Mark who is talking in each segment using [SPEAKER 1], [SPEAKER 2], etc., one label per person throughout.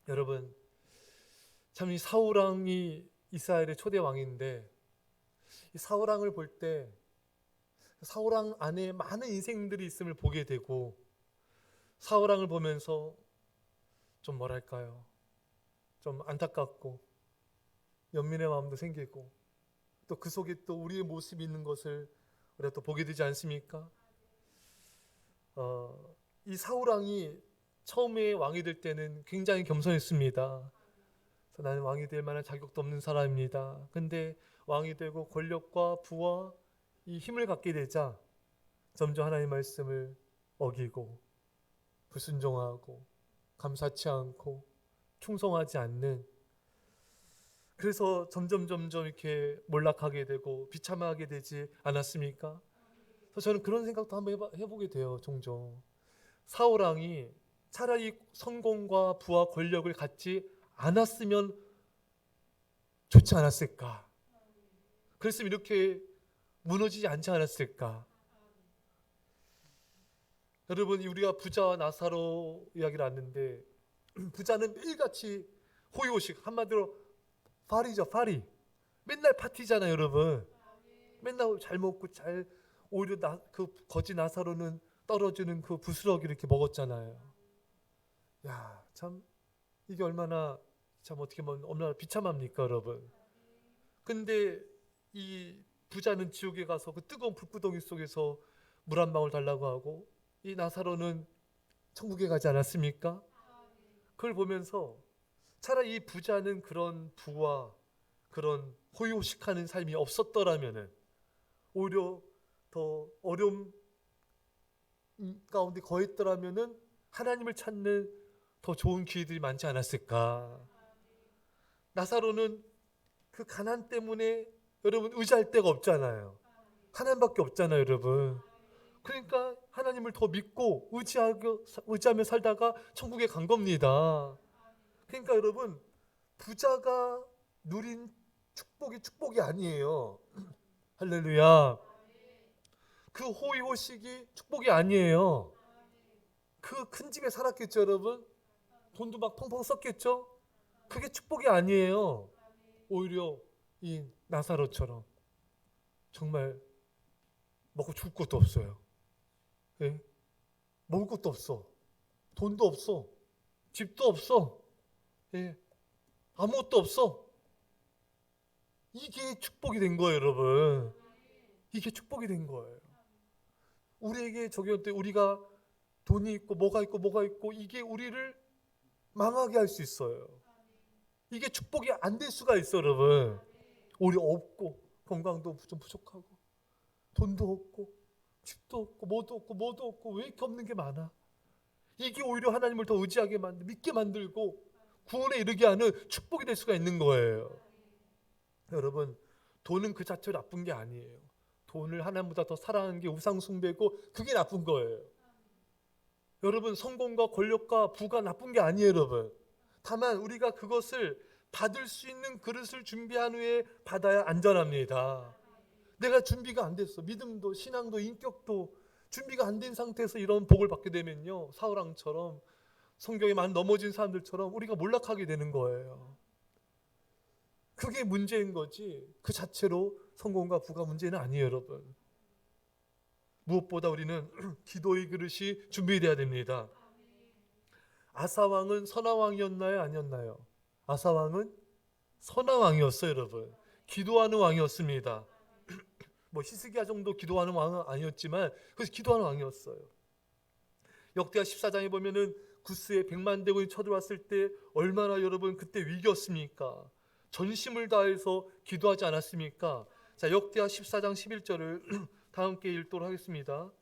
[SPEAKER 1] 여러분, 참 이 사울왕이 이스라엘의 초대 왕인데, 이 사울왕을 볼 때 사울왕 안에 많은 인생들이 있음을 보게 되고, 사울왕을 보면서 좀 뭐랄까요, 좀 안타깝고 연민의 마음도 생기고, 또 그 속에 또 우리의 모습이 있는 것을 우리가 또 보게 되지 않습니까? 이 사울왕이 처음에 왕이 될 때는 굉장히 겸손했습니다. 그래서 나는 왕이 될 만한 자격도 없는 사람입니다. 근데 왕이 되고 권력과 부와 이 힘을 갖게 되자 점점 하나님의 말씀을 어기고 불순종하고 감사치 않고 충성하지 않는, 그래서 점점 이렇게 몰락하게 되고 비참하게 되지 않았습니까? 그래서 저는 그런 생각도 한번 해보게 돼요. 종종 사울 왕이 차라리 성공과 부와 권력을 갖지 않았으면 좋지 않았을까? 그랬으면 이렇게 무너지지 않지 않았을까? 여러분, 우리가 부자와 나사로 이야기를 하는데 부자는 매일같이 호의호식, 한마디로 파리죠, 파리. 맨날 파티잖아요, 여러분. 맨날 잘 먹고 잘, 오히려 그 거지 나사로는 떨어지는 그 부스러기 이렇게 먹었잖아요. 야, 참 이게 얼마나, 참 어떻게 보면 얼마나 비참합니까, 여러분. 근데 이 부자는 지옥에 가서 그 뜨거운 불구덩이 속에서 물 한 방울 달라고 하고, 이 나사로는 천국에 가지 않았습니까? 그걸 보면서 차라리 이 부자는 그런 부와 그런 호요식하는 삶이 없었더라면은 오히려 더 어려움 가운데 거했더라면은 하나님을 찾는 더 좋은 기회들이 많지 않았을까. 나사로는 그 가난 때문에 여러분 의지할 데가 없잖아요. 하나님밖에 없잖아요, 여러분. 그러니까 하나님을 더 믿고 의지하며 살다가 천국에 간 겁니다. 그러니까 여러분, 부자가 누린 축복이 아니에요. 할렐루야. 그 호의호식이 축복이 아니에요. 그 큰 집에 살았겠죠, 여러분? 돈도 막 펑펑 썼겠죠? 그게 축복이 아니에요. 오히려 이 나사로처럼 정말 먹고 죽을 것도 없어요. 예? 먹을 것도 없어. 돈도 없어. 집도 없어. 예? 아무것도 없어. 이게 축복이 된 거예요, 여러분. 이게 축복이 된 거예요. 우리에게 적용할 때 우리가 돈이 있고 뭐가 있고 이게 우리를 망하게 할 수 있어요. 이게 축복이 안 될 수가 있어, 여러분. 오히려 없고 건강도 좀 부족하고 돈도 없고 집도 없고 뭐도 없고 왜 이렇게 없는 게 많아? 이게 오히려 하나님을 더 의지하게 믿게 만들고 구원에 이르게 하는 축복이 될 수가 있는 거예요. 여러분, 돈은 그 자체로 나쁜 게 아니에요. 돈을 하나님보다 더 사랑하는 게 우상 숭배고 그게 나쁜 거예요. 여러분, 성공과 권력과 부가 나쁜 게 아니에요, 여러분. 다만 우리가 그것을 받을 수 있는 그릇을 준비한 후에 받아야 안전합니다. 내가 준비가 안 됐어. 믿음도 신앙도 인격도 준비가 안 된 상태에서 이런 복을 받게 되면요, 사울왕처럼 성경에 많은 넘어진 사람들처럼 우리가 몰락하게 되는 거예요. 그게 문제인 거지 그 자체로 성공과 부가 문제는 아니에요, 여러분. 무엇보다 우리는 기도의 그릇이 준비되어야 됩니다. 아사왕은 선하왕이었나요, 아니었나요? 아사왕은 선하왕이었어요, 여러분. 기도하는 왕이었습니다. 뭐 히스기야 정도 기도하는 왕은 아니었지만 그래서 기도하는 왕이었어요. 역대하 14장에 보면은 구스에 100만 대군이 쳐들어왔을 때 얼마나 여러분 그때 위기였습니까? 전심을 다해서 기도하지 않았습니까? 자, 역대하 14장 11절을 다 함께 읽도록 하겠습니다.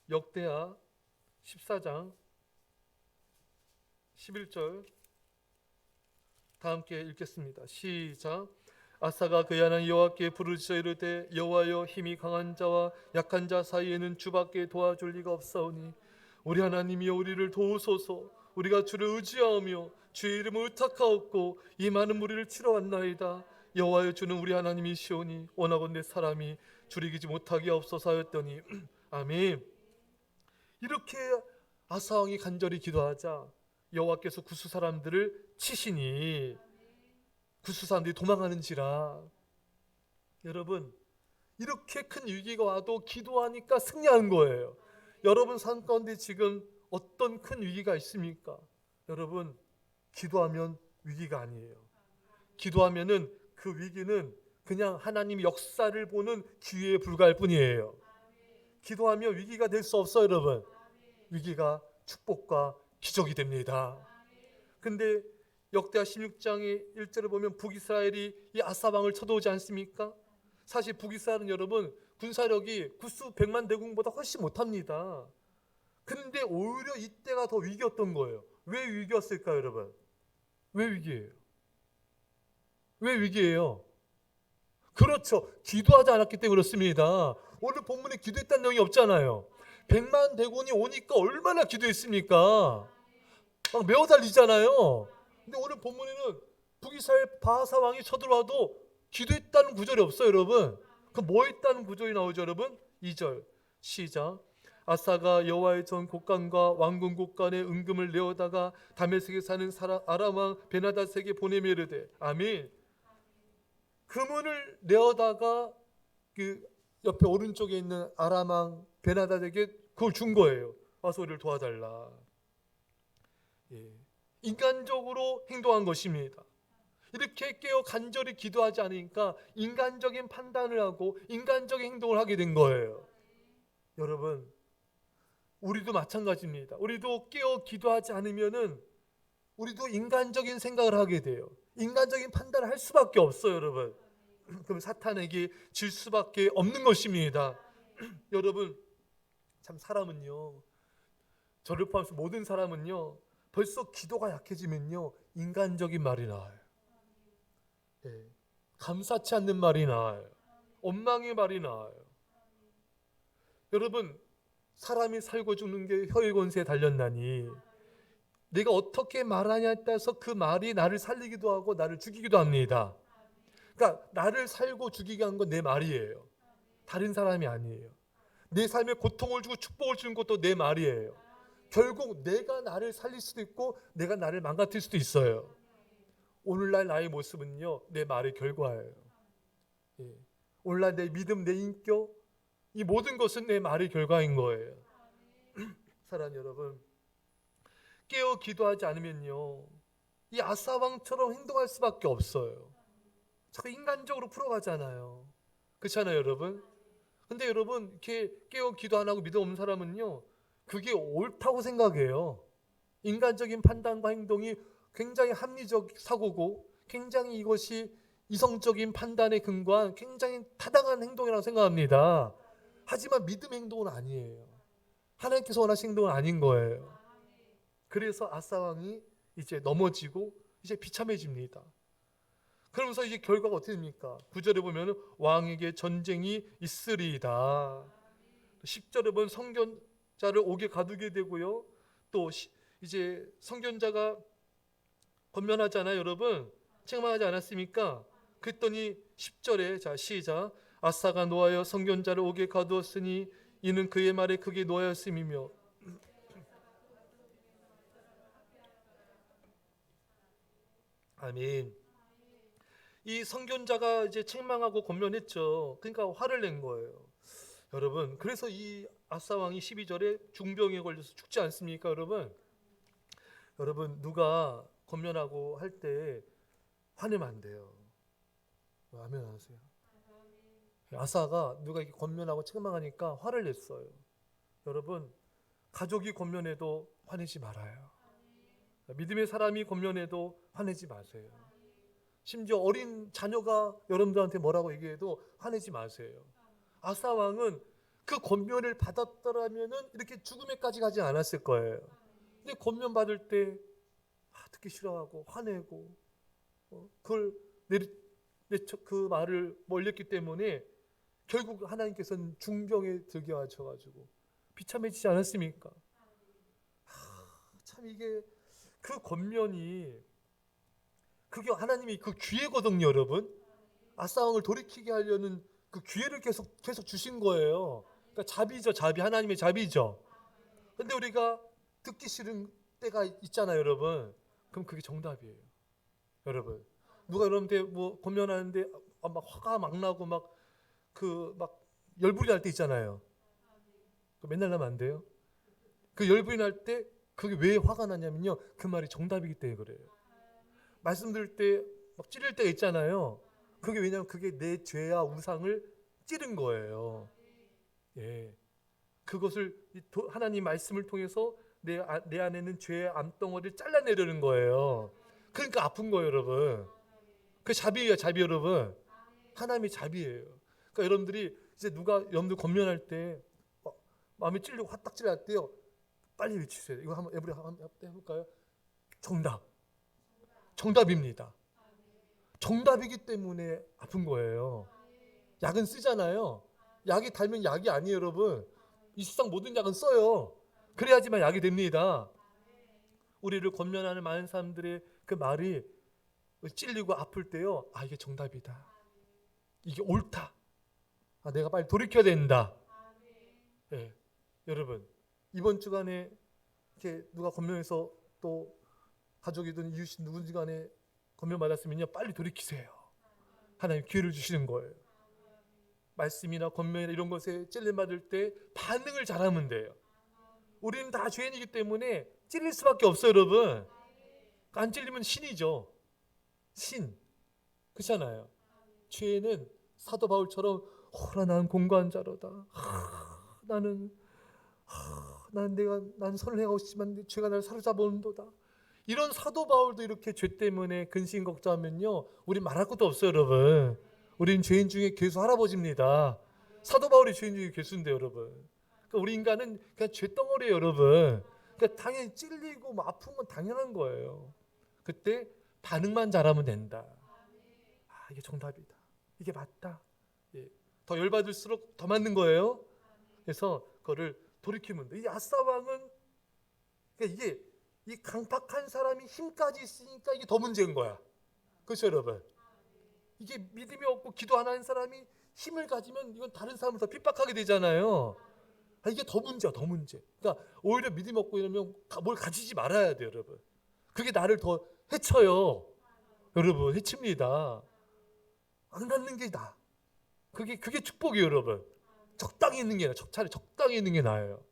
[SPEAKER 1] 역대하 14장 11절 다 함께 읽겠습니다. 시작. 아사가 그의 하나님 여호와께 부르짖어 이르되 여호와여, 힘이 강한 자와 약한 자 사이에는 주밖에 도와줄 리가 없사오니 우리 하나님이여 우리를 도우소서. 우리가 주를 의지하며 주의 이름을 의탁하옵고 이 많은 무리를 치러 왔나이다. 여호와여, 주는 우리 하나님이시오니 원하건대 사람이 주를 이기지 못하게 하옵소서 하였더니 아멘. 이렇게 아사 왕이 간절히 기도하자 여호와께서 구스 사람들을 치시니 구스 사람들이 도망하는지라. 여러분, 이렇게 큰 위기가 와도 기도하니까 승리하는 거예요. 여러분 삶 가운데 지금 어떤 큰 위기가 있습니까? 여러분, 기도하면 위기가 아니에요. 기도하면은 그 위기는 그냥 하나님의 역사를 보는 기회에 불과할 뿐이에요. 기도하면 위기가 될 수 없어요, 여러분. 위기가 축복과 기적이 됩니다. 근데 역대하 16장의 1절을 보면 북이스라엘이 이 아사 왕을 쳐들어오지 않습니까? 사실 북이스라엘은 여러분 군사력이 구스 100만 대군보다 훨씬 못합니다. 근데 오히려 이때가 더 위기였던 거예요. 왜 위기였을까요, 여러분? 왜 위기예요? 왜 위기예요? 그렇죠. 기도하지 않았기 때문에 그렇습니다. 오늘 본문에 기도했다는 내용이 없잖아요. 100만 대군이 오니까 얼마나 기도했습니까? 막 메어 달리잖아요. 근데 오늘 본문에는 북이스라엘 바하사 왕이 쳐들어와도 기도했다는 구절이 없어요, 여러분. 그럼 뭐 했다는 구절이 나오죠, 여러분? 2절 시작. 아사가 여호와의 전 곳간과 왕궁 곳간에 은금을 내어다가 다메섹에 사는 아람 왕 베나닷에게 보내며 이르되. 아멘. 금은을 내어다가 그 옆에 오른쪽에 있는 아람 왕 베나닷에게 그걸 준 거예요. 와서 우리를 도와달라. 예. 인간적으로 행동한 것입니다. 이렇게 깨어 간절히 기도하지 않으니까 인간적인 판단을 하고 인간적인 행동을 하게 된 거예요. 여러분, 우리도 마찬가지입니다. 우리도 깨어 기도하지 않으면은 우리도 인간적인 생각을 하게 돼요. 인간적인 판단을 할 수밖에 없어요, 여러분. 그럼 사탄에게 질 수밖에 없는 것입니다. 여러분, 참 사람은요, 저를 포함해서 모든 사람은요, 벌써 기도가 약해지면요, 인간적인 말이 나와요. 예, 감사치 않는 말이 나와요. 원망의 말이 나와요. 여러분, 사람이 살고 죽는 게 혀의 권세에 달렸나니 내가 어떻게 말하냐에 따라서 그 말이 나를 살리기도 하고 나를 죽이기도 합니다. 그러니까 나를 살고 죽이게 한 건 내 말이에요. 다른 사람이 아니에요. 내 삶에 고통을 주고 축복을 주는 것도 내 말이에요. 결국 내가 나를 살릴 수도 있고 내가 나를 망가뜨릴 수도 있어요. 오늘날 나의 모습은요, 내 말의 결과예요. 예. 오늘날 내 믿음, 내 인격, 이 모든 것은 내 말의 결과인 거예요. 사랑하는 여러분, 깨어 기도하지 않으면요, 이 아사 왕처럼 행동할 수밖에 없어요. 자꾸 인간적으로 풀어가잖아요. 그렇잖아요, 여러분. 근데 여러분, 이렇게 깨어 기도 안 하고 믿음 없는 사람은요, 그게 옳다고 생각해요. 인간적인 판단과 행동이 굉장히 합리적 사고고 굉장히 이것이 이성적인 판단에 근거한 굉장히 타당한 행동이라고 생각합니다. 하지만 믿음 행동은 아니에요. 하나님께서 원하시는 행동은 아닌 거예요. 그래서 아사 왕이 이제 넘어지고 이제 비참해집니다. 그러면서 이제 결과가 어떻게 됩니까? 9절에 보면 왕에게 전쟁이 있으리이다. 10절에 보면 선견자를 옥에 가두게 되고요. 또 이제 선견자가 권면하잖아요, 여러분. 책망하지 않았습니까? 그랬더니 10절에 자 시작. 아사가 노하여 선견자를 옥에 가두었으니 이는 그의 말에 크게 노하였음이며. 아멘. 이 선견자가 이제 책망하고 권면했죠. 그러니까 화를 낸 거예요. 여러분, 그래서 이 아사 왕이 12절에 중병에 걸려서 죽지 않습니까, 여러분? 여러분, 누가 권면하고 할 때 화내면 안 돼요. 아멘 안 하세요? 아사가 누가 이렇게 권면하고 책망하니까 화를 냈어요. 여러분, 가족이 권면해도 화내지 말아요. 믿음의 사람이 권면해도 화내지 마세요. 심지어 어린 자녀가 여러분들한테 뭐라고 얘기해도 화내지 마세요. 아사 왕은 그 권면을 받았더라면은 이렇게 죽음에까지 가지 않았을 거예요. 근데 권면 받을 때 듣기 싫어하고 화내고 그걸 그 말을 멀렸기 때문에 결국 하나님께서는 중병에 들게 하셔가지고 비참해지지 않았습니까? 참 이게 그 권면이 그게 하나님이 그 기회거든요, 여러분. 아사 왕을 돌이키게 하려는 그 기회를 계속 주신 거예요. 그러니까 자비죠, 자비. 하나님의 자비죠. 근데 우리가 듣기 싫은 때가 있잖아요, 여러분. 그럼 그게 정답이에요, 여러분. 누가 여러분한테 뭐 권면하는데 막 화가 막 나고 막 열불이 날 때 있잖아요. 맨날 나면 안 돼요. 그 열불이 날 때 그게 왜 화가 나냐면요, 그 말이 정답이기 때문에 그래요. 말씀 들을 때 막 찌를 때가 있잖아요. 그게 왜냐면 그게 내 죄와 우상을 찌른 거예요. 예, 그것을 하나님 말씀을 통해서 내 안에는 죄의 암덩어리를 잘라내려는 거예요. 그러니까 아픈 거예요, 여러분. 그 자비예요, 자비, 여러분. 하나님의 자비예요. 그러니까 여러분들이 이제 누가 여러분들 권면할 때 마음이 찔리고 화딱지를 할 때요, 빨리 외치세요. 이거 한번 에브리 한번 해볼까요? 정답. 정답입니다. 정답이기 때문에 아픈 거예요. 약은 쓰잖아요. 약이 달면 약이 아니에요, 여러분. 이 세상 모든 약은 써요. 그래야지만 약이 됩니다. 우리를 권면하는 많은 사람들의 그 말이 찔리고 아플 때요, 아, 이게 정답이다. 이게 옳다. 아, 내가 빨리 돌이켜야 된다. 예, 여러분, 이번 주간에 이렇게 누가 권면해서 또 가족이든 이웃이든 누군지 간에 권면 받았으면요, 빨리 돌이키세요. 하나님 기회를 주시는 거예요. 말씀이나 권면이나 이런 것에 찔림 받을 때 반응을 잘하면 돼요. 우리는 다 죄인이기 때문에 찔릴 수밖에 없어요, 여러분. 안 찔리면 신이죠. 신. 그렇잖아요. 죄는 사도 바울처럼 호라 난 공고한 자로다. 나는 난 선을 행하고 싶지만 죄가 나를 사로잡아온도다. 이런 사도 바울도 이렇게 죄 때문에 근심 걱정하면요, 우린 말할 것도 없어요, 여러분. 우린 죄인 중에 괴수 할아버지입니다. 사도 바울이 죄인 중에 괴수인데, 여러분. 그러니까 우리 인간은 그냥 죄덩어리예요, 여러분. 그러니까 당연히 찔리고 뭐 아픈 건 당연한 거예요. 그때 반응만 잘하면 된다. 아, 이게 정답이다. 이게 맞다. 예. 더 열받을수록 더 맞는 거예요. 그래서 그거를 돌이키면 돼. 이 아사 왕은, 그러니까 이게 이 강팍한 사람이 힘까지 있으니까 이게 더 문제인 거야. 그렇죠, 여러분? 이게 믿음이 없고 기도 안 하는 사람이 힘을 가지면 이건 다른 사람을 더 핍박하게 되잖아요. 아, 이게 더 문제야, 더 문제. 그러니까 오히려 믿음 없고 이러면 뭘 가지지 말아야 돼요, 여러분. 그게 나를 더 해쳐요. 여러분, 해칩니다. 안 갖는 게 나. 그게 축복이에요, 여러분. 적당히 있는 게 나아요. 차라리 적당히 있는 게 나아요.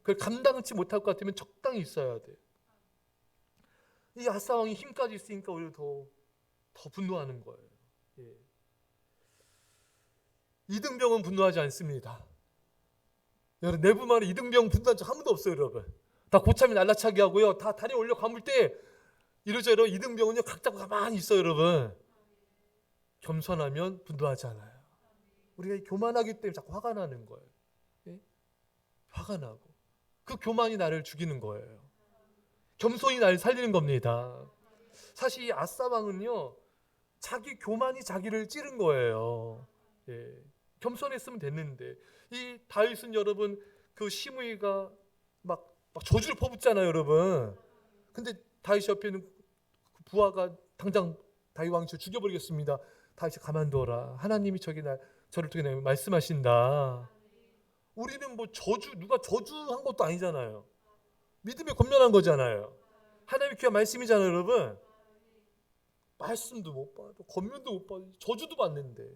[SPEAKER 1] 그걸 감당치 못할 것 같으면 적당히 있어야 돼. 이 아사왕이 힘까지 있으니까 오히려 더 분노하는 거예요. 예. 이등병은 분노하지 않습니다. 여러분, 내부만에 이등병 분노한 적 한 번도 없어요, 여러분. 다 고참이 날라차게 하고요, 다 다리 올려 감을 때 이러저러 이등병은요 각 잡고 가만히 있어요, 여러분. 겸손하면 분노하지 않아요. 우리가 교만하기 때문에 자꾸 화가 나는 거예요. 예? 화가 나고 그 교만이 나를 죽이는 거예요. 겸손이 나를 살리는 겁니다. 사실 이 아사 왕은요, 자기 교만이 자기를 찌른 거예요. 예. 겸손했으면 됐는데, 이 다윗은 여러분 그 시므이가 막 저주를 퍼붓잖아요, 여러분. 근데 다윗 옆에는 그 부하가 당장 다윗 왕이 죽여버리겠습니다. 다윗이 가만둬라. 하나님이 저를 통해 말씀하신다. 우리는 뭐 누가 저주한 것도 아니잖아요. 믿음에 권면한 거잖아요. 하나님의 귀한 말씀이잖아요, 여러분. 말씀도 못 봐도 권면도 못 봐도 저주도 받는데,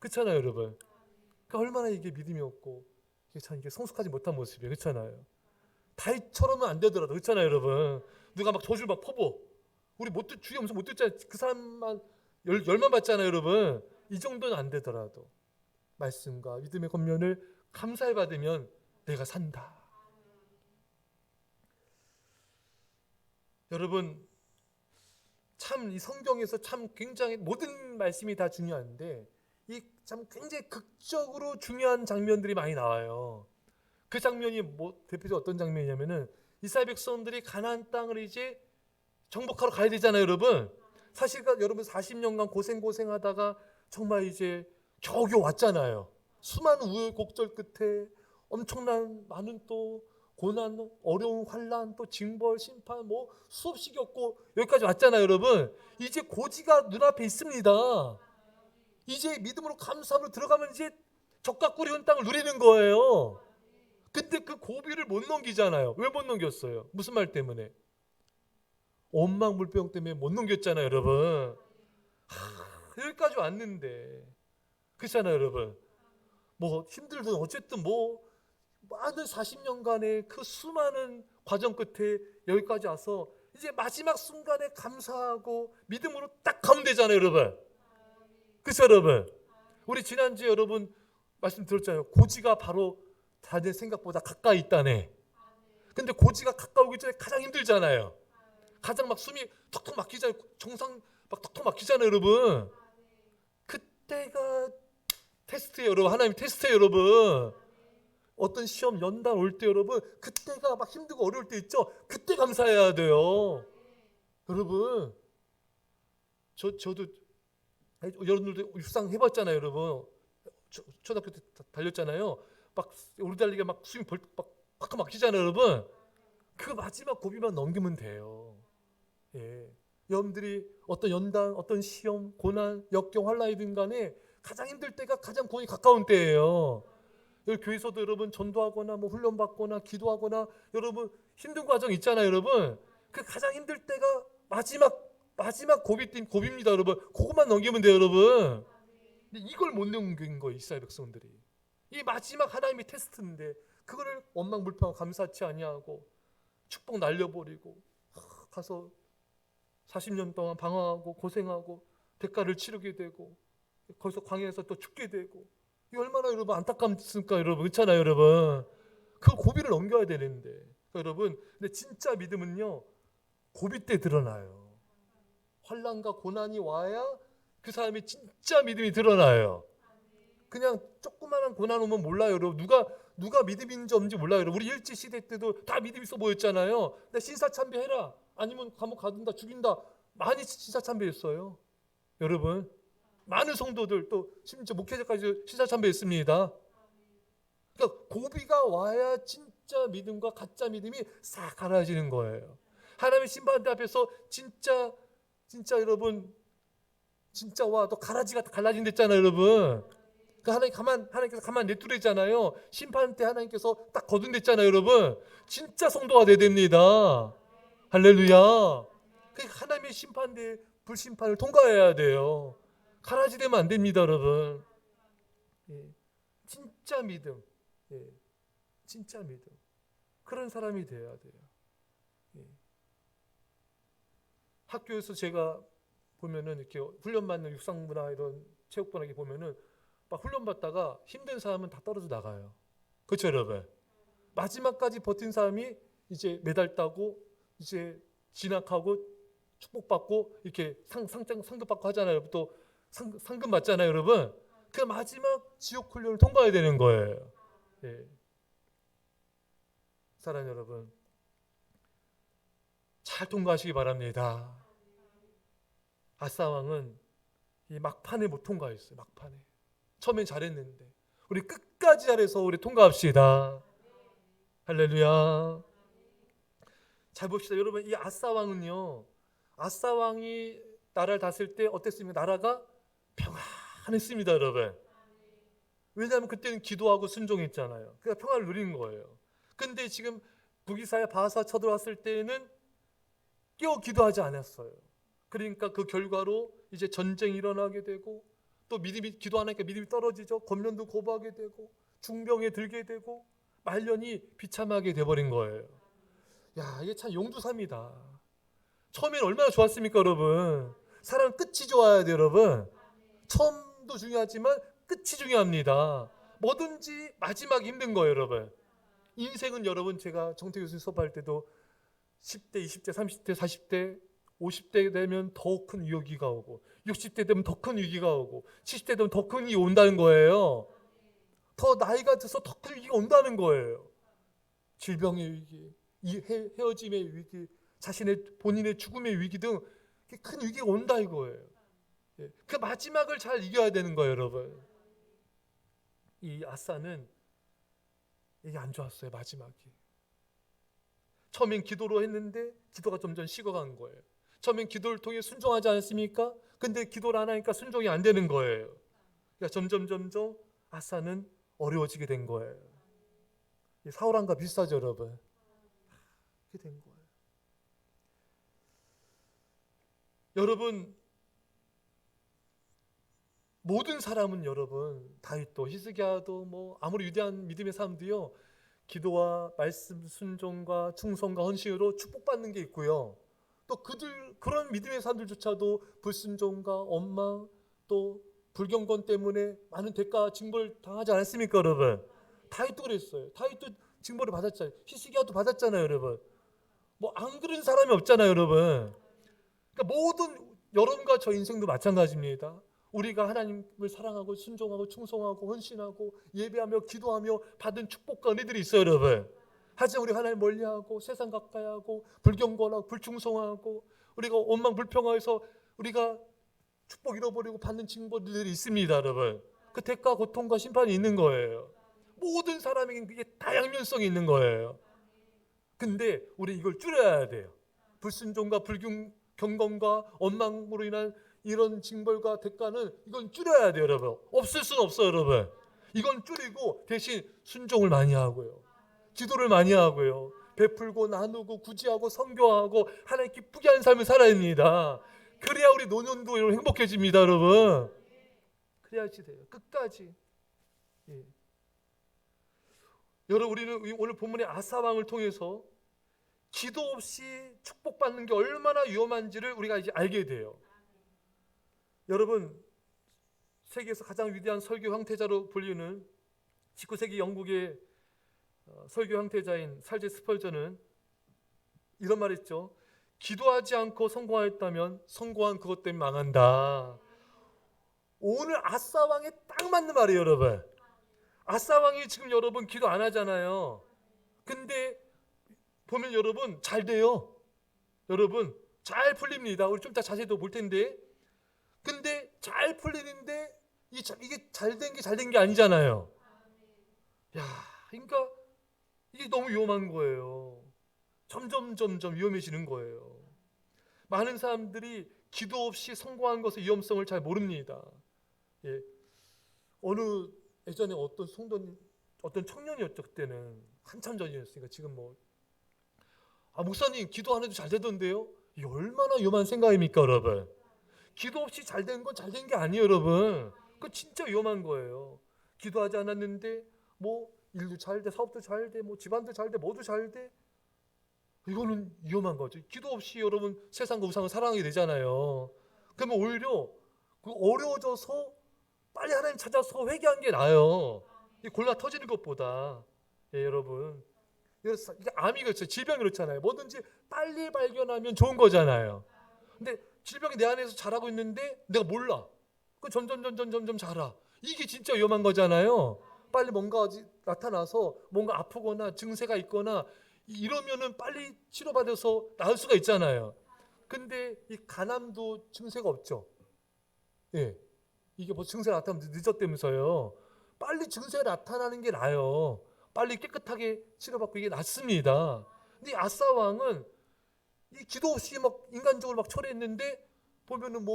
[SPEAKER 1] 그렇잖아요, 여러분. 그러니까 얼마나 이게 믿음이 없고 이게 성숙하지 못한 모습이에요, 그렇잖아요. 다윗처럼은 안 되더라도, 그렇잖아요, 여러분. 누가 막 저주를 막 퍼부, 우리 주의 음성 못 듣잖아요. 그 사람만 열만 받잖아요, 여러분. 이 정도는 안 되더라도 말씀과 믿음의 권면을 감사히 받으면 내가 산다. 여러분, 참 이 성경에서 참 굉장히 모든 말씀이 다 중요한데 이 참 굉장히 극적으로 중요한 장면들이 많이 나와요. 그 장면이 대표적으로 어떤 장면이냐면은 이스라엘 백성들이 가나안 땅을 이제 정복하러 가야 되잖아요, 여러분. 사실 여러분 40년간 고생하다가 정말 이제 겨우겨우 왔잖아요. 수많은 우여곡절 끝에 엄청난 많은 또 고난, 어려운 환난, 또 징벌, 심판 수없이 겪고 여기까지 왔잖아요, 여러분. 이제 고지가 눈앞에 있습니다. 이제 믿음으로 감사함으로 들어가면 이제 적과 꿀이 은 땅을 누리는 거예요. 근데 그 고비를 못 넘기잖아요. 왜 못 넘겼어요? 무슨 말 때문에? 원망불평 때문에 못 넘겼잖아요, 여러분. 여기까지 왔는데. 그렇잖아요, 여러분. 뭐 힘들든 어쨌든 뭐 많은 40년간의 그 수많은 과정 끝에 여기까지 와서 이제 마지막 순간에 감사하고 믿음으로 딱 가면 되잖아요, 여러분. 그렇죠, 여러분. 우리 지난주에 여러분 말씀 들었잖아요. 고지가 바로 다들 생각보다 가까이 있다네. 근데 고지가 가까우기 전에 가장 힘들잖아요. 가장 막 숨이 턱턱 막히잖아요. 정상 막 턱턱 막히잖아요, 여러분. 그때가 테스트예요, 여러분. 하나님 테스트예요, 여러분. 어떤 시험 연단 올 때 여러분, 그때가 막 힘들고 어려울 때 있죠. 그때 감사해야 돼요, 여러분. 저도 여러분들도 육상 해봤잖아요, 여러분. 초등학교 때 달렸잖아요. 막 오르 달리기가 막 숨이 팍팍 막히잖아요, 여러분. 그 마지막 고비만 넘기면 돼요. 예. 여러분들이 어떤 연단, 어떤 시험, 고난, 역경, 환난이든 간에 가장 힘들 때가 가장 구원이 가까운 때예요. 여기 교회에서도 여러분 전도하거나 뭐 훈련받거나 기도하거나 여러분 힘든 과정 있잖아요, 여러분. 그 가장 힘들 때가 마지막 고비입니다, 여러분. 그것만 넘기면 돼요, 여러분. 근데 이걸 못 넘긴 거예요, 이스라엘 백성들이. 이 마지막 하나님의 테스트인데 그거를 원망불평 감사치 아니하고 축복 날려버리고 가서 40년 동안 방황하고 고생하고 대가를 치르게 되고 거기서 광야에서 또 죽게 되고 이 얼마나 여러분 안타깝습니까, 여러분. 그렇잖아요, 여러분. 그 고비를 넘겨야 되는데 여러분. 근데 진짜 믿음은요 고비 때 드러나요. 환난과 고난이 와야 그 사람이 진짜 믿음이 드러나요. 그냥 조그마한 고난 오면 몰라요, 여러분. 누가 믿음 있는지 없는지 몰라요, 여러분. 우리 일제 시대 때도 다 믿음 있어 보였잖아요. 근데 신사참배해라, 아니면 감옥 가둔다, 죽인다, 많이 신사참배했어요, 여러분. 많은 성도들 또 심지어 목회자까지 신사참배했습니다. 그러니까 고비가 와야 진짜 믿음과 가짜 믿음이 싹 갈라지는 거예요. 하나님의 심판대 앞에서 진짜 여러분 진짜와 또 가라지가 갈라진댔잖아요, 여러분. 그 하나님께서 가만 내두르잖아요. 심판 때 하나님께서 딱 거둔댔잖아요, 여러분. 진짜 성도가 돼야 됩니다. 할렐루야. 그 하나님의 심판대 불심판을 통과해야 돼요. 가라지되면 안 됩니다, 여러분. 예. 진짜 믿음, 예. 진짜 믿음. 그런 사람이 돼야 돼요. 예. 학교에서 제가 보면은 이렇게 훈련받는 육상부나 이런 체육부나 보면은 막 훈련받다가 힘든 사람은 다 떨어져 나가요. 그렇죠, 여러분? 마지막까지 버틴 사람이 이제 메달 따고 이제 진학하고 축복받고 이렇게 상급 받고 하잖아요. 또 상금 받잖아요, 여러분. 그 마지막 지옥 훈련을 통과해야 되는 거예요. 예. 사랑 여러분, 잘 통과하시기 바랍니다. 아싸 왕은 이 막판에 못 통과했어요. 막판에. 처음엔 잘했는데 우리 끝까지 잘해서 우리 통과합시다. 할렐루야. 잘 봅시다, 여러분. 이 아싸 왕은요, 아싸 왕이 나라를 다스릴 때 어땠습니까? 나라가 평안했습니다, 여러분. 왜냐하면 그때는 기도하고 순종했잖아요. 그러니까 평안을 누리는 거예요. 근데 지금 북이스라엘 바하사 쳐들어왔을 때는 깨어 기도하지 않았어요. 그러니까 그 결과로 이제 전쟁이 일어나게 되고 또 믿음이 기도하니까 믿음이 떨어지죠. 권면도 거부하게 되고 중병에 들게 되고 말년이 비참하게 돼버린 거예요. 야, 이게 참 용두사입니다. 처음에는 얼마나 좋았습니까, 여러분. 사람 끝이 좋아야 돼요, 여러분. 처음도 중요하지만 끝이 중요합니다. 뭐든지 마지막이 힘든 거예요, 여러분. 인생은 여러분, 제가 정태 교수님 수업할 때도 10대, 20대, 30대, 40대, 50대 되면 더 큰 위기가 오고 60대 되면 더 큰 위기가 오고 70대 되면 더 큰 위기가 온다는 거예요. 더 나이가 들어서 더 큰 위기가 온다는 거예요. 질병의 위기, 헤어짐의 위기, 본인의 죽음의 위기 등 큰 위기가 온다 이거예요. 그 마지막을 잘 이겨야 되는 거예요, 여러분. 이 아싸는 이게 안 좋았어요, 마지막이. 처음엔 기도로 했는데 기도가 점점 식어간 거예요. 처음엔 기도를 통해 순종하지 않았습니까? 근데 기도를 안 하니까 순종이 안 되는 거예요. 그러니까 점점 아싸는 어려워지게 된 거예요. 이 사울왕과 비슷하죠, 여러분. 그렇게 된 거예요. 여러분, 모든 사람은 여러분, 다윗도 히스기야도 뭐 아무리 위대한 믿음의 사람도요, 기도와 말씀 순종과 충성과 헌신으로 축복받는 게 있고요. 또 그런 믿음의 사람들조차도 불순종과 원망 또 불경건 때문에 많은 대가 징벌 당하지 않았습니까, 여러분? 다윗도 그랬어요. 다윗도 징벌을 받았잖아요. 히스기야도 받았잖아요, 여러분. 뭐 안 그런 사람이 없잖아요, 여러분. 그러니까 모든 여러분과 저 인생도 마찬가지입니다. 우리가 하나님을 사랑하고 순종하고 충성하고 헌신하고 예배하며 기도하며 받은 축복과 은혜들이 있어요, 여러분. 하지만 우리 하나님 멀리하고 세상 가까이하고 불경건하고 불충성하고 우리가 원망 불평하여서 우리가 축복 잃어버리고 받는 징벌들이 있습니다, 여러분. 그 대가 고통과 심판이 있는 거예요. 모든 사람에게 그게 다양면성이 있는 거예요. 근데 우리 이걸 줄여야 돼요. 불순종과 불경건과 원망으로 인한 이런 징벌과 대가는 이건 줄여야 돼요, 여러분. 없을 수는 없어요, 여러분. 이건 줄이고 대신 순종을 많이 하고요. 기도를 많이 하고요. 베풀고 나누고 구제하고 선교하고 하나님 기쁘게 하는 삶을 살아야 합니다. 그래야 우리 노년도 행복해집니다, 여러분. 그래야지 돼요. 끝까지. 예. 여러분, 우리는 오늘 본문의 아사 왕을 통해서 기도 없이 축복받는 게 얼마나 위험한지를 우리가 이제 알게 돼요. 여러분, 세계에서 가장 위대한 설교 황태자로 불리는 19세기 영국의 설교 황태자인 찰스 스펄전은 이런 말 했죠. 기도하지 않고 성공하였다면 성공한 그것 때문에 망한다. 오늘 아사 왕에 딱 맞는 말이에요, 여러분. 아사 왕이 지금 여러분 기도 안 하잖아요. 근데 보면 여러분 잘 돼요. 여러분 잘 풀립니다. 우리 좀 이따 자세히 또 볼 텐데. 근데 잘 풀리는데 이게 잘 된 게 아니잖아요. 야, 그러니까 이게 너무 위험한 거예요. 점점 위험해지는 거예요. 많은 사람들이 기도 없이 성공한 것의 위험성을 잘 모릅니다. 예. 예전에 어떤 성도님, 어떤 청년이었죠. 그때는 한참 전이었으니까 지금 목사님 기도 안 해도 잘 되던데요. 이게 얼마나 위험한 생각입니까, 여러분? 기도 없이 잘 된 건 잘 된 게 아니에요, 여러분. 그거 진짜 위험한 거예요. 기도하지 않았는데 일도 잘 돼, 사업도 잘 돼, 집안도 잘 돼, 뭐도 잘 돼. 이거는 위험한 거죠. 기도 없이 여러분 세상과 우상을 사랑하게 되잖아요. 그러면 오히려 어려워져서 빨리 하나님 찾아서 회개한 게 나아요. 골라 터지는 것보다. 예, 여러분. 이게 암이 그렇죠. 질병이 그렇잖아요. 뭐든지 빨리 발견하면 좋은 거잖아요. 근데 질병이 내 안에서 자라고 있는데 내가 몰라. 그 점점 자라. 이게 진짜 위험한 거잖아요. 빨리 뭔가 나타나서 뭔가 아프거나 증세가 있거나 이러면은 빨리 치료받아서 나을 수가 있잖아요. 근데 이 간암도 증세가 없죠. 예. 이게 증세가 나타나면 늦었다면서요. 빨리 증세가 나타나는 게 나아요. 빨리 깨끗하게 치료받고 이게 낫습니다. 근데 아사 왕은 이 기도 없이 인간적으로 처리했는데 보면은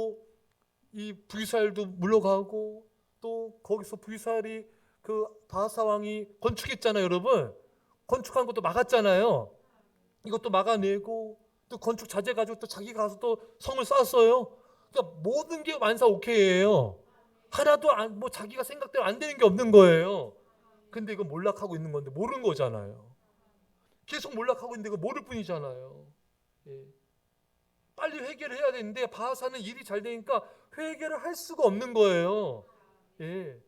[SPEAKER 1] 이 브리살도 물러가고 또 거기서 브리살이 그 바하사 왕이 건축했잖아요, 여러분. 건축한 것도 막았잖아요. 이것도 막아내고 또 건축 자재 가지고 또 자기 가서 또 성을 쌓았어요. 그러니까 모든 게 만사오케이예요. 하나도 자기가 생각대로 안 되는 게 없는 거예요. 근데 이거 몰락하고 있는 건데 모르는 거잖아요. 계속 몰락하고 있는데 이거 모를 뿐이잖아요. 예. 빨리 회개를 해야 되는데 바하사는 일이 잘 되니까 회개를 할 수가 없는 거예요. 예.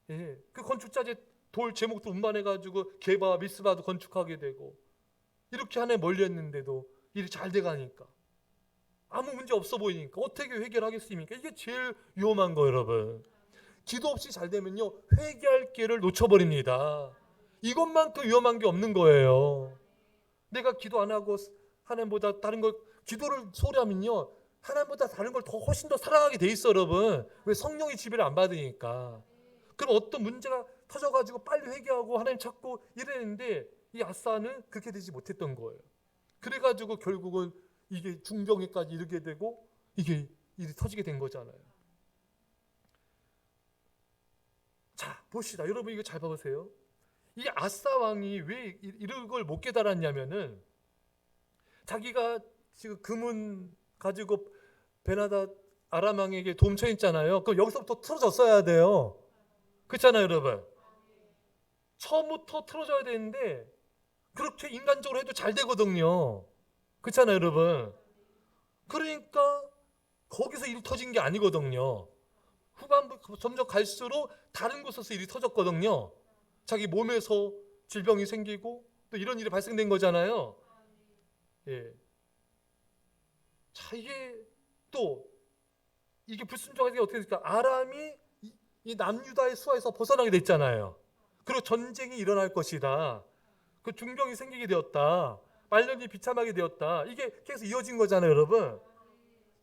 [SPEAKER 1] 예. 그 건축자재 돌 제목도 운반해가지고 게바 미스바도 건축하게 되고 이렇게 하나님 멀리 했는데도 일이 잘 돼가니까 아무 문제 없어 보이니까 어떻게 회개를 하겠습니까? 이게 제일 위험한 거예요, 여러분. 기도 없이 잘 되면요 회개할 기회를 놓쳐버립니다. 이것만큼 위험한 게 없는 거예요. 내가 기도 안 하고 하나님보다 다른 걸 기도를 소홀히 하면요 하나님보다 다른 걸 훨씬 더 사랑하게 돼 있어, 여러분. 왜? 성령의 지배를 안 받으니까. 그럼 어떤 문제가 터져가지고 빨리 회개하고 하나님 찾고 이랬는데 이 아사는 그렇게 되지 못했던 거예요. 그래가지고 결국은 이게 중병에까지 이르게 되고 이게 일이 터지게 된 거잖아요. 자, 봅시다. 여러분 이거 잘 봐보세요. 이 아사 왕이 왜 이런 걸 못 깨달았냐면은 자기가 지금 금은 가지고 베나다 아람 왕에게 도움청했잖아요. 그럼 여기서부터 틀어졌어야 돼요. 그렇잖아요, 여러분. 처음부터 틀어져야 되는데 그렇게 인간적으로 해도 잘 되거든요. 그렇잖아요, 여러분. 그러니까 거기서 일이 터진 게 아니거든요. 후반부 점점 갈수록 다른 곳에서 일이 터졌거든요. 자기 몸에서 질병이 생기고 또 이런 일이 발생된 거잖아요. 예. 자, 이게 불순종하게 어떻게 됐을까? 아람이 이 남유다의 수하에서 벗어나게 됐잖아요. 그리고 전쟁이 일어날 것이다. 그 중병이 생기게 되었다. 말년이 비참하게 되었다. 이게 계속 이어진 거잖아요, 여러분.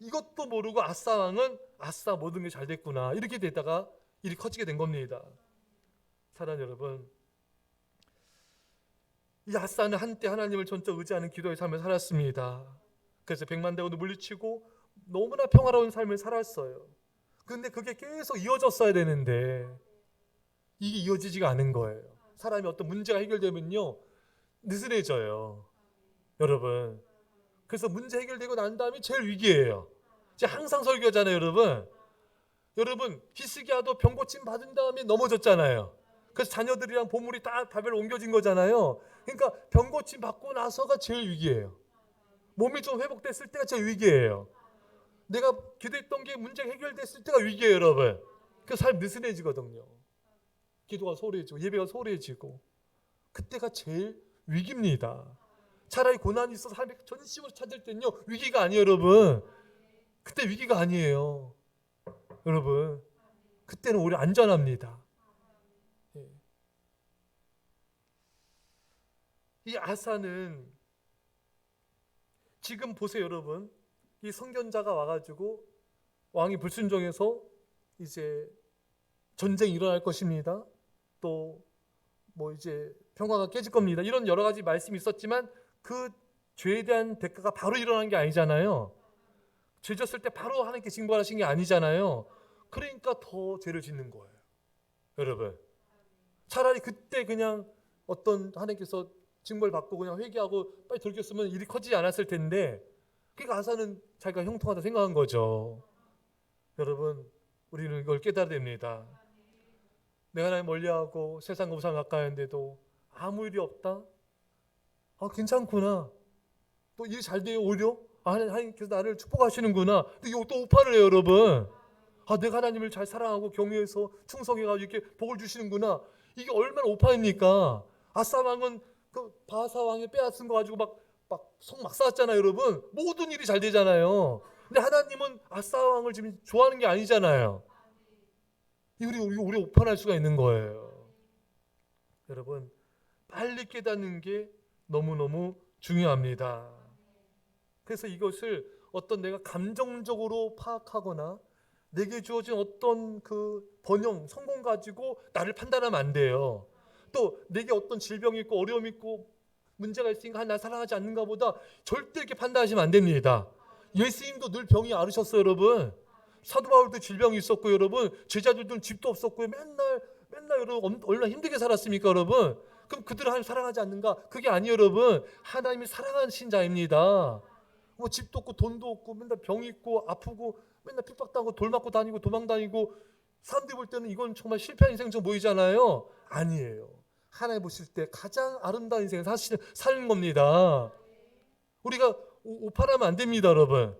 [SPEAKER 1] 이것도 모르고 아사 왕은 아싸 모든 게 잘 됐구나 이렇게 되다가 일이 커지게 된 겁니다. 사랑하는 여러분, 이 아사는 한때 하나님을 전적 의지하는 기도의 삶을 살았습니다. 그래서 백만 대군을 물리치고 너무나 평화로운 삶을 살았어요. 근데 그게 계속 이어졌어야 되는데 이게 이어지지가 않은 거예요. 사람이 어떤 문제가 해결되면요 느슨해져요, 여러분. 그래서 문제 해결되고 난 다음에 제일 위기예요. 제가 항상 설교하잖아요, 여러분 히스기야도 병 고침 받은 다음에 넘어졌잖아요. 그래서 자녀들이랑 보물이 다 바벨로 옮겨진 거잖아요. 그러니까 병 고침 받고 나서가 제일 위기예요. 몸이 좀 회복됐을 때가 제일 위기예요. 내가 기도했던 게 문제가 해결됐을 때가 위기예요, 여러분. 그 삶 느슨해지거든요. 기도가 소홀해지고 예배가 소홀해지고 그때가 제일 위기입니다. 차라리 고난이 있어서 삶의 전심으로 찾을 때는요 위기가 아니에요, 여러분. 그때 위기가 아니에요, 여러분. 그때는 오히려 안전합니다. 예. 이 아사는 지금 보세요, 여러분. 이 선견자가 와가지고 왕이 불순종해서 이제 전쟁이 일어날 것입니다. 또 뭐 이제 평화가 깨질 겁니다. 이런 여러 가지 말씀이 있었지만 그 죄에 대한 대가가 바로 일어난 게 아니잖아요. 죄 졌을 때 바로 하나님께 징벌하신 게 아니잖아요. 그러니까 더 죄를 짓는 거예요, 여러분. 차라리 그때 그냥 어떤 하나님께서 징벌 받고 그냥 회개하고 빨리 돌이켰으면 일이 커지지 않았을 텐데 그러니까 아사는 자기가 형통하다 생각한 거죠. 여러분, 우리는 이걸 깨달아야 됩니다. 내가 하나님 멀리하고 세상과 우상 가까이 하는데도 아무 일이 없다? 아, 괜찮구나. 또 일이 잘 돼요, 오히려? 아, 하나님께서 나를 축복하시는구나. 근데 이거 또 오판을 해요, 여러분. 아, 내가 하나님을 잘 사랑하고 경외해서 충성해가지고 이렇게 복을 주시는구나. 이게 얼마나 오판입니까? 아사 왕은 그 바사 왕이 빼앗은 거 가지고 속 막 쌓았잖아요, 여러분. 모든 일이 잘 되잖아요. 근데 하나님은 아사 왕을 지금 좋아하는 게 아니잖아요. 우리 오판할 수가 있는 거예요. 여러분, 빨리 깨닫는 게 너무너무 중요합니다. 그래서 이것을 어떤 내가 감정적으로 파악하거나 내게 주어진 어떤 그 번영, 성공 가지고 나를 판단하면 안 돼요. 또 내게 어떤 질병이 있고 어려움이 있고 문제가 있으니까 나 사랑하지 않는가 보다 절대 이렇게 판단하시면 안 됩니다. 예수님도 늘 병이 앓으셨어요, 여러분. 사도 바울도 질병이 있었고, 여러분. 제자들도 집도 없었고요. 맨날 여러분 얼마나 힘들게 살았습니까, 여러분. 그럼 그들을 하나님 사랑하지 않는가? 그게 아니에요, 여러분. 하나님이 사랑하신 자입니다. 뭐 집도 없고 돈도 없고 맨날 병 있고 아프고 맨날 핍박당하고 돌 맞고 다니고 도망다니고 사람들이 볼 때는 이건 정말 실패한 인생처럼 보이잖아요. 아니에요. 하나님 보실 때 가장 아름다운 인생을 사는 겁니다. 우리가 오판하면 안 됩니다, 여러분.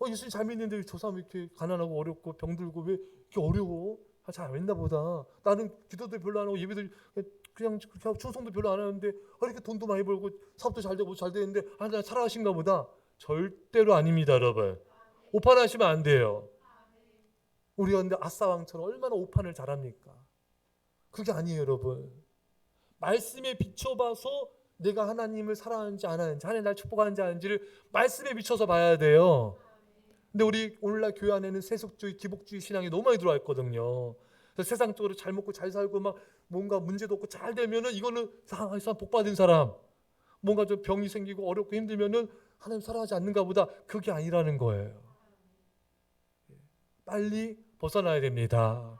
[SPEAKER 1] 예수님 잘 믿는데 저 사람 이렇게 가난하고 어렵고 병들고 왜 이렇게 어려워? 잘 안 믿나 보다. 나는 기도도 별로 안 하고 예배도 그냥 그렇게 하고 충성도 별로 안 하는데 이렇게 돈도 많이 벌고 사업도 잘 되고 잘 되는데 나 살아가신가 보다. 절대로 아닙니다, 여러분. 오판하시면 안 돼요. 우리가 근데 아사 왕처럼 얼마나 오판을 잘합니까? 그게 아니에요, 여러분. 말씀에 비춰봐서 내가 하나님을 사랑하는지 안 하는지, 하나님 날 축복하는지 안 하는지를 말씀에 비춰서 봐야 돼요. 근데 우리 오늘날 교회 안에는 세속주의, 기복주의 신앙이 너무 많이 들어와 있거든요. 그래서 세상적으로 잘 먹고 잘 살고 막 뭔가 문제도 없고 잘 되면은 이거는 이 사람 복 받은 사람. 뭔가 좀 병이 생기고 어렵고 힘들면은 하나님 사랑하지 않는가 보다. 그게 아니라는 거예요. 빨리 벗어나야 됩니다.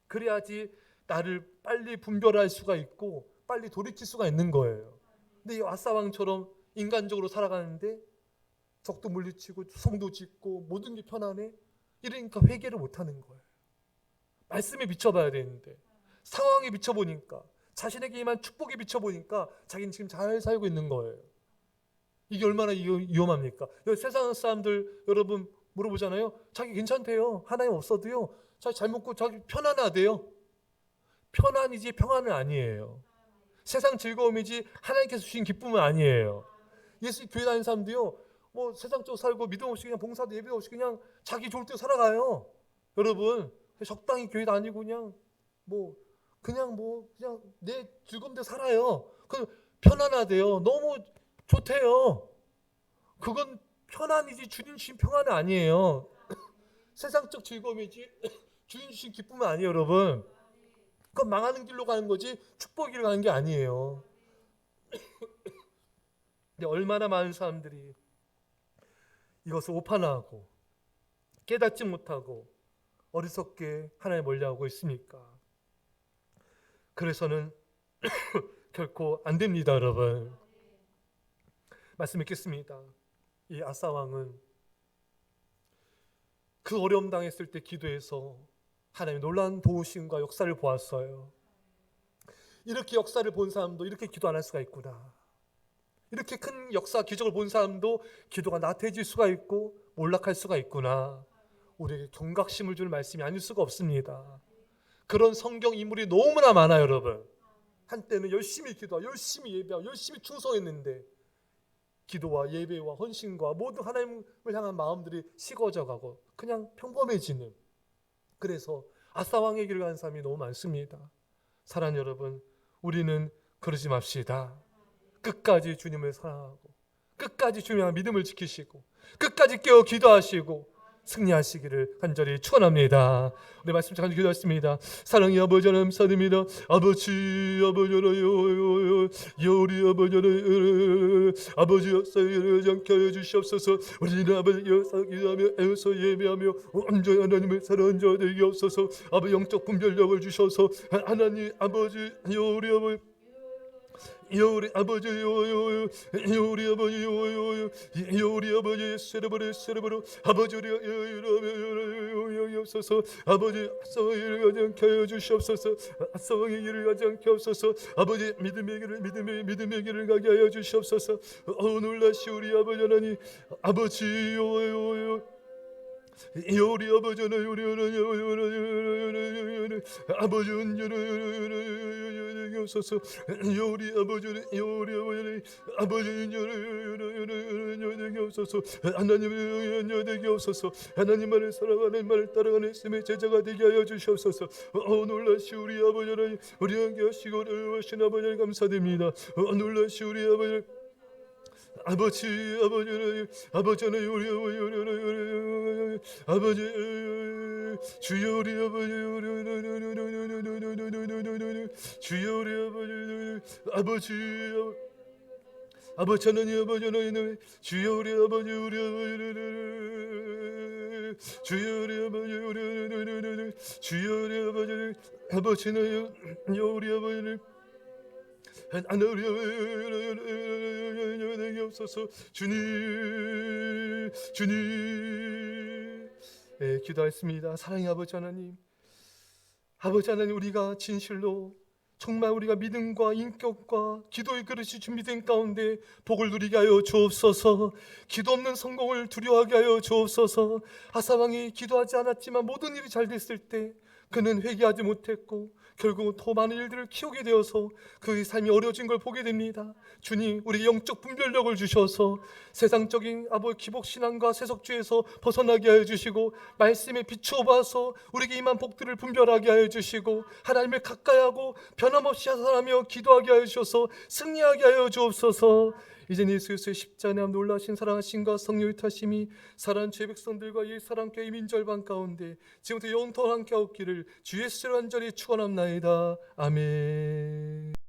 [SPEAKER 1] 그래야지 나를 빨리 분별할 수가 있고 빨리 돌이킬 수가 있는 거예요. 근데 이 아사왕처럼 인간적으로 살아가는데 적도 물리치고 성도 짓고 모든 게 편안해. 이러니까 회개를 못하는 거예요. 말씀에 비춰봐야 되는데 상황에 비춰보니까 자신에게 임한 축복에 비춰보니까 자기는 지금 잘 살고 있는 거예요. 이게 얼마나 위험합니까? 세상 사람들 여러분 물어보잖아요. 자기 괜찮대요. 하나님 없어도요. 자기 잘 먹고 자기 편안하대요. 편안이지 평안은 아니에요. 세상 즐거움이지 하나님께서 주신 기쁨은 아니에요. 예수 교회 다니는 사람도요. 뭐 세상적으로 살고 믿음 없이 그냥 봉사도 예배 없이 그냥 자기 좋을 때 살아가요. 여러분 적당히 교회 다니고 그냥 내 즐거움대로 살아요. 그 편안하대요. 너무 좋대요. 그건 편안이지 주님 주신 평안은 아니에요. 세상적 즐거움이지 주님 주신 기쁨은 아니에요, 여러분. 그건 망하는 길로 가는 거지 축복의 길로 가는 게 아니에요. 근데 얼마나 많은 사람들이 이것을 오판하고 깨닫지 못하고 어리석게 하나님 멀리하고 있습니까? 그래서는 결코 안 됩니다, 여러분. 말씀 읽겠습니다. 이 아사 왕은 그 어려움 당했을 때 기도해서 하나님의 놀라운 도우심과 역사를 보았어요. 이렇게 역사를 본 사람도 이렇게 기도 안 할 수가 있구나. 이렇게 큰 역사 기적을 본 사람도 기도가 나태해질 수가 있고 몰락할 수가 있구나. 우리에게 경각심을 주는 말씀이 아닐 수가 없습니다. 그런 성경 인물이 너무나 많아요, 여러분. 한때는 열심히 기도하고 열심히 예배하고 열심히 충성했는데 기도와 예배와 헌신과 모든 하나님을 향한 마음들이 식어져가고 그냥 평범해지는, 그래서 아사왕의 길을 가는 사람이 너무 많습니다. 사랑하는 여러분, 우리는 그러지 맙시다. 끝까지 주님을 사랑하고 끝까지 주님의 믿음을 지키시고 끝까지 깨어 기도하시고 승리하시기를 간절히 축원합니다. 우리 말씀 잠깐 기도했습니다. 사랑의 아버지 하나님 감사드립니다. 아버지 아버지여 우리 아버지 역사를 않게 하여 주시옵소서. 우리는 아버지 역사 기도하며 애써 예배하며 온전히 하나님을 사랑하는 자 되게 없어서 아버지 영적 분별력을 주셔서 하나님 아버지 우리 아버지 우리 아버지 우리 아버지 우리 아버지 세레버로 아버지 우리 없어서 아버지 아사왕의 일을 가지 않게 하여 주시옵소서. 아사왕의 일을 가지 않게 하옵소서. 아버지 믿음의 길을 가게 하여 주시옵소서. 놀라시 우리 아버지 하나님 아버지 우리 아버지 우리 아버지 은혜를 없어서 우리 아버지 은혜가 없어서 하나님의 은혜가 없어서 하나님만을 사랑하는 말을 따라가는 씀의 제자가 되게 하여 주시옵소서. 놀라시 우리 아버지 하나님 우리 함께 하시고 하신 아버지 감사드립니다. 놀라시 우리 아버지 아버지는 우리 아버지 주여 우리 아버지 주여 우리 아버지 하나님 아버지 하나님 주여 우리 아버지 주여 우리 아버지 주여 우리 아버지는 우리 아버지는 하나님 없어서 주님 기도했습니다. 사랑의 아버지 하나님 우리가 진실로 정말 우리가 믿음과 인격과 기도의 그릇이 준비된 가운데 복을 누리게 하여 주옵소서. 기도 없는 성공을 두려워하게 하여 주옵소서. 아사왕이 기도하지 않았지만 모든 일이 잘 됐을 때 그는 회개하지 못했고 결국 더 많은 일들을 키우게 되어서 그의 삶이 어려워진 걸 보게 됩니다. 주님 우리에게 영적 분별력을 주셔서 세상적인 기복신앙과 세속주의에서 벗어나게 하여 주시고 말씀에 비추어 봐서 우리에게 임한 복들을 분별하게 하여 주시고 하나님을 가까이하고 변함없이 하사하며 기도하게 하여 주셔서 승리하게 하여 주옵소서. 이제 예수 그리스도의 십자가의 놀라신 사랑하심과 성령의 타심이 사랑하는 죄 백성들과 이 사랑교회 민절반 가운데 지금부터 영원토록 함께 하옵기를 주 예수를 간절히 축원합나이다. 아멘.